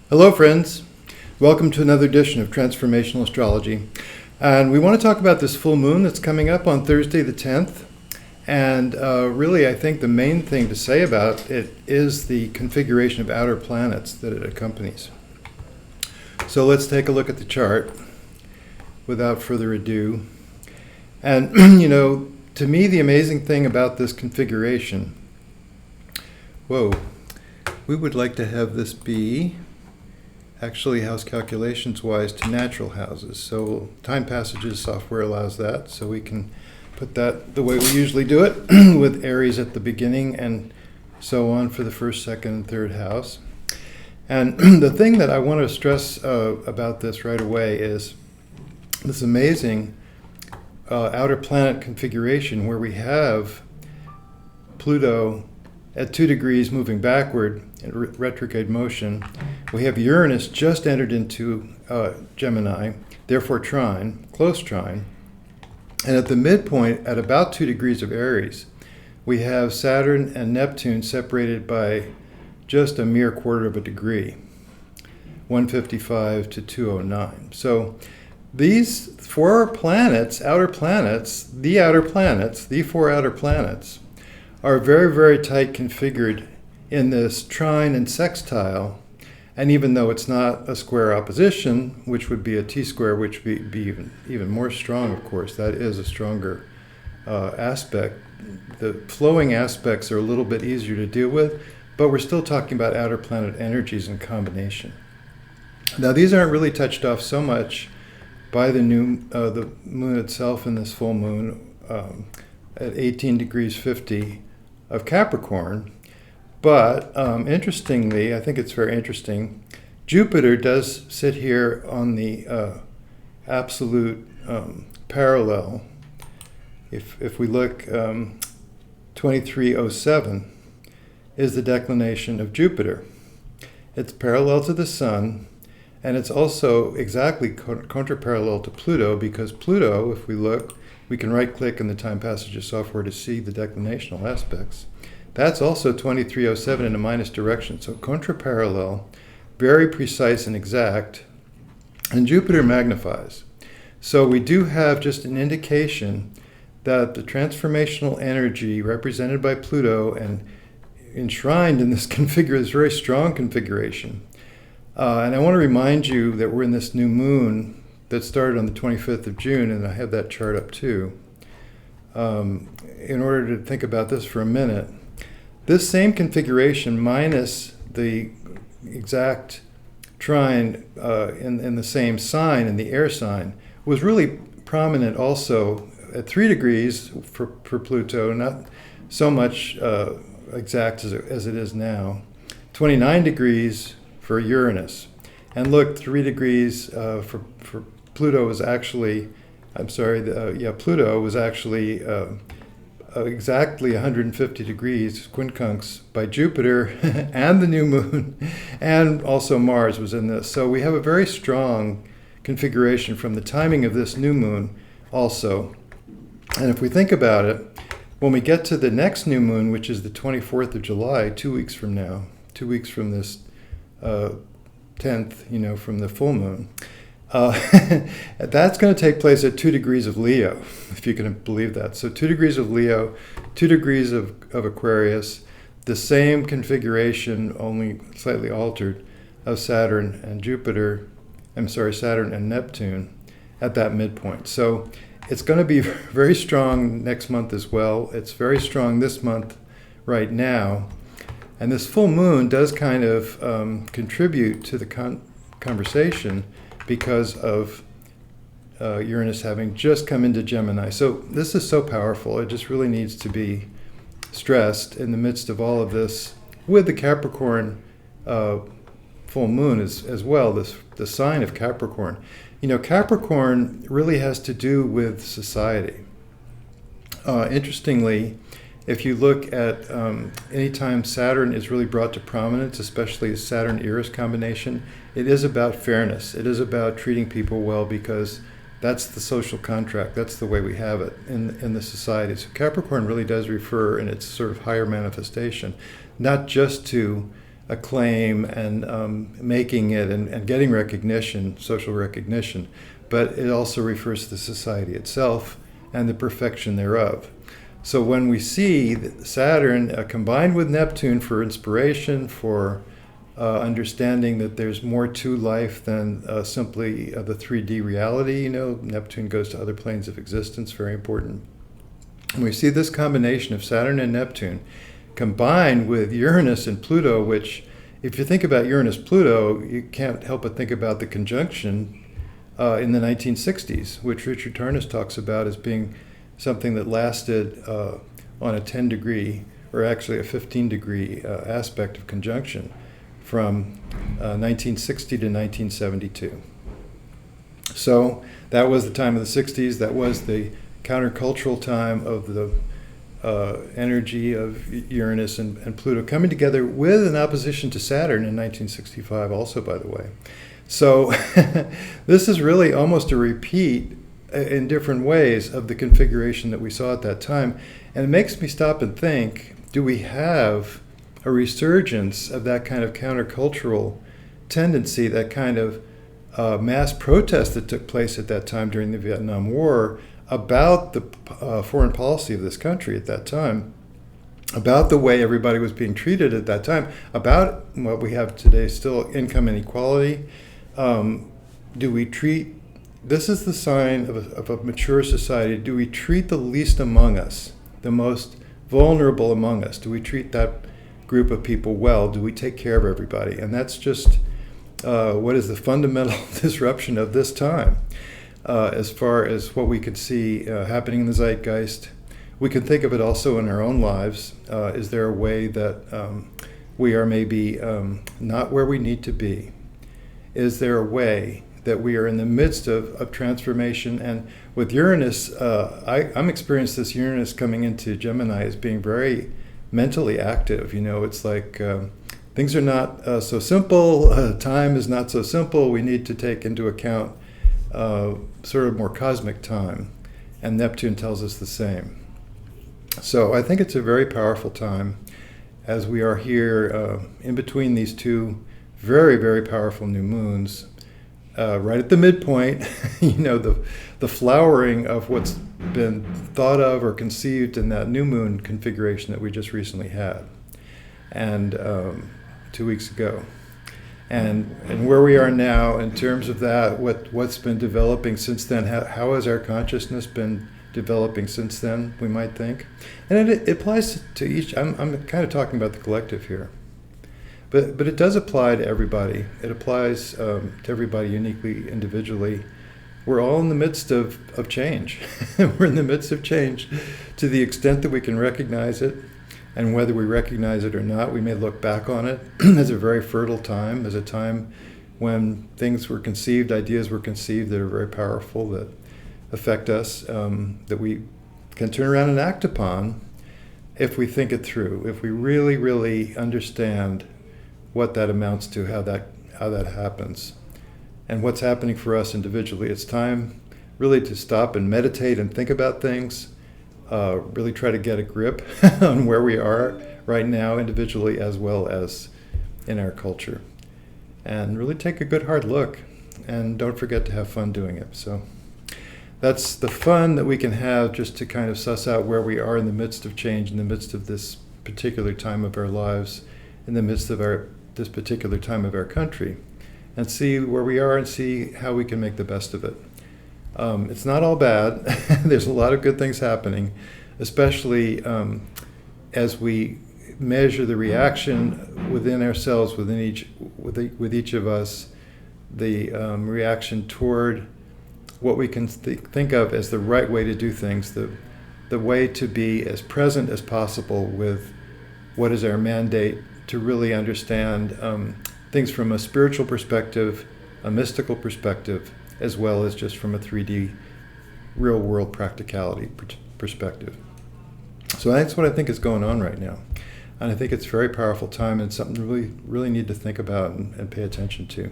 Hello, friends. Welcome to another edition of Transformational Astrology. And we want to talk about this full moon that's coming up on Thursday the 10th. And really, I think the main thing to say about it is the configuration of outer planets that it accompanies. So let's take a look at the chart without further ado. And, to me, the amazing thing about this configuration, we would like to have this be actually house calculations wise to natural houses. So TimePassages software allows that, so we can put that the way we usually do it with Aries at the beginning and so on for the first, second, and third house. And the thing that I want to stress about this right away is this amazing outer planet configuration where we have Pluto at 2 degrees moving backward in retrograde motion. We have Uranus just entered into Gemini, therefore trine, close trine. And at the midpoint, at about 2 degrees of Aries, we have Saturn and Neptune separated by just a mere quarter of a degree, 155 to 209. So these four planets, the four outer planets, are very, very tight configured in this trine and sextile. And even though it's not a square opposition, which would be a T-square, which would be even more strong, of course, that is a stronger aspect. The flowing aspects are a little bit easier to deal with, but we're still talking about outer planet energies in combination. Now, these aren't really touched off so much by the moon itself in this full moon at 18 degrees 50 of Capricorn. But interestingly, I think it's very interesting, Jupiter does sit here on the absolute parallel. If we look, 2307 is the declination of Jupiter. It's parallel to the Sun, and it's also exactly contraparallel to Pluto, because Pluto, if we look, we can right-click in the TimePassages software to see the declinational aspects. That's also 2307 in a minus direction, so contraparallel, very precise and exact, and Jupiter magnifies. So we do have just an indication that the transformational energy represented by Pluto and enshrined in this very strong configuration. And I want to remind you that we're in this new moon that started on the 25th of June, and I have that chart up too. In order to think about this for a minute, this same configuration minus the exact trine in the same sign, in the air sign, was really prominent also at 3 degrees for Pluto, not so much exact as it is now, 29 degrees for Uranus. And look, 3 degrees for Pluto was actually, Pluto was actually exactly 150 degrees quincunx by Jupiter and the new moon, and also Mars was in this. So we have a very strong configuration from the timing of this new moon also. And if we think about it, when we get to the next new moon, which is the 24th of July, 2 weeks from now, 2 weeks from this 10th, from the full moon, that's going to take place at 2 degrees of Leo, if you can believe that. So 2 degrees of Leo, 2 degrees of Aquarius, the same configuration, only slightly altered, of Saturn and Neptune at that midpoint. So it's going to be very strong next month as well. It's very strong this month right now. And this full moon does kind of contribute to the conversation because of Uranus having just come into Gemini. So this is so powerful. It just really needs to be stressed in the midst of all of this, with the Capricorn full moon as well, the sign of Capricorn. Capricorn really has to do with society. Interestingly, if you look at anytime Saturn is really brought to prominence, especially the Saturn-Eris combination, it is about fairness. It is about treating people well, because that's the social contract. That's the way we have it in the society. So Capricorn really does refer, in its sort of higher manifestation, not just to acclaim and making it and getting recognition, social recognition, but it also refers to the society itself and the perfection thereof. So when we see Saturn combined with Neptune for inspiration, for understanding that there's more to life than simply the 3D reality, you know, Neptune goes to other planes of existence, very important. And we see this combination of Saturn and Neptune combined with Uranus and Pluto, which, if you think about Uranus-Pluto, you can't help but think about the conjunction in the 1960s, which Richard Tarnas talks about as being something that lasted on a 10 degree, or actually a 15 degree aspect of conjunction from 1960 to 1972. So that was the time of the 60s. That was the countercultural time of the energy of Uranus and Pluto coming together with an opposition to Saturn in 1965 also, by the way. So this is really almost a repeat in different ways of the configuration that we saw at that time. And it makes me stop and think, do we have a resurgence of that kind of countercultural tendency, that kind of mass protest that took place at that time during the Vietnam War about the foreign policy of this country at that time, about the way everybody was being treated at that time, about what we have today, still income inequality. Do we treat, this is the sign of a mature society, do we treat the least among us, the most vulnerable among us? Do we treat that group of people well? Do we take care of everybody? And that's just what is the fundamental disruption of this time. As far as what we could see happening in the zeitgeist, we can think of it also in our own lives. Is there a way that we are maybe not where we need to be? Is there a way that we are in the midst of transformation? And with Uranus, I'm experiencing this Uranus coming into Gemini as being very mentally active. You know, it's like things are not so simple. Time is not so simple. We need to take into account sort of more cosmic time, and Neptune tells us the same. So I think it's a very powerful time as we are here in between these two very, very powerful new moons, right at the midpoint, you know, the flowering of what's been thought of or conceived in that new moon configuration that we just recently had, and 2 weeks ago. And where we are now in terms of that, what's been developing since then, how has our consciousness been developing since then, we might think. And it applies to each, I'm kind of talking about the collective here. But it does apply to everybody. It applies to everybody uniquely, individually. We're all in the midst of change. We're in the midst of change to the extent that we can recognize it. And whether we recognize it or not, we may look back on it as a very fertile time, as a time when things were conceived, ideas were conceived that are very powerful, that affect us, that we can turn around and act upon if we think it through, if we really, really understand what that amounts to, how that happens, and what's happening for us individually. It's time really to stop and meditate and think about things. Really try to get a grip on where we are right now individually as well as in our culture. And really take a good hard look, and don't forget to have fun doing it. So that's the fun that we can have, just to kind of suss out where we are in the midst of change, in the midst of this particular time of our lives, in the midst of this particular time of our country, and see where we are and see how we can make the best of it. It's not all bad. There's a lot of good things happening, especially as we measure the reaction within ourselves, with each of us, the reaction toward what we can think of as the right way to do things, the way to be as present as possible with what is our mandate, to really understand things from a spiritual perspective, a mystical perspective, as well as just from a 3D real-world practicality perspective. So that's what I think is going on right now. And I think it's a very powerful time, and something really, really need to think about and pay attention to.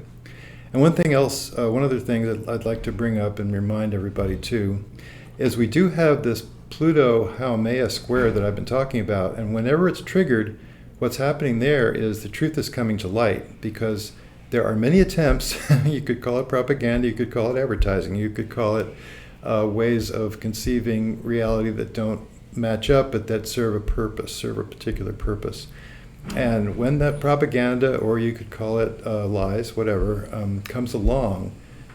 And one other thing that I'd like to bring up and remind everybody too, is we do have this Pluto Haumea square that I've been talking about, and whenever it's triggered, what's happening there is the truth is coming to light, because there are many attempts. You could call it propaganda, you could call it advertising, you could call it ways of conceiving reality that don't match up, but that serve a purpose, serve a particular purpose. And when that propaganda, or you could call it lies, whatever, comes along,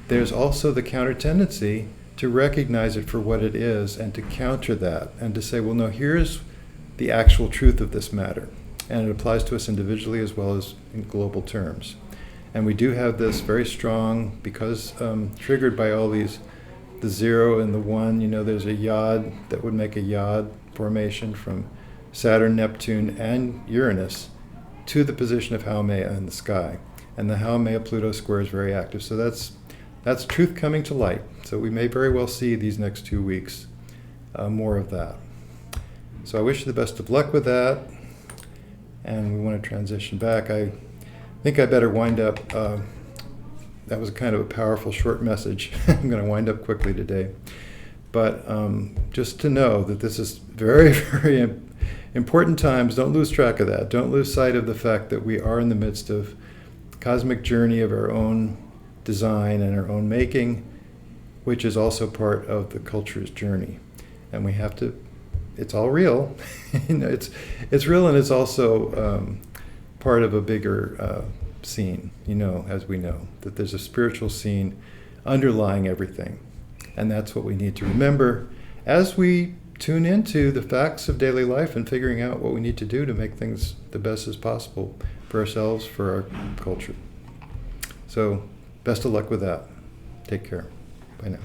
there's also the counter tendency to recognize it for what it is and to counter that and to say, well, no, here's the actual truth of this matter. And it applies to us individually as well as in global terms. And we do have this very strong, because triggered by all these, the 0 and the 1, there's a yod that would make a yod formation from Saturn, Neptune, and Uranus to the position of Haumea in the sky. And the Haumea-Pluto square is very active. So that's truth coming to light. So we may very well see these next 2 weeks more of that. So I wish you the best of luck with that. And we want to transition back. I think I better wind up. That was kind of a powerful short message. I'm going to wind up quickly today. But just to know that this is very, very important times. Don't lose track of that. Don't lose sight of the fact that we are in the midst of a cosmic journey of our own design and our own making, which is also part of the culture's journey. And we have to, it's all real. It's real, and it's also part of a bigger scene, as we know, that there's a spiritual scene underlying everything. And that's what we need to remember as we tune into the facts of daily life and figuring out what we need to do to make things the best as possible for ourselves, for our culture. So, best of luck with that. Take care. Bye now.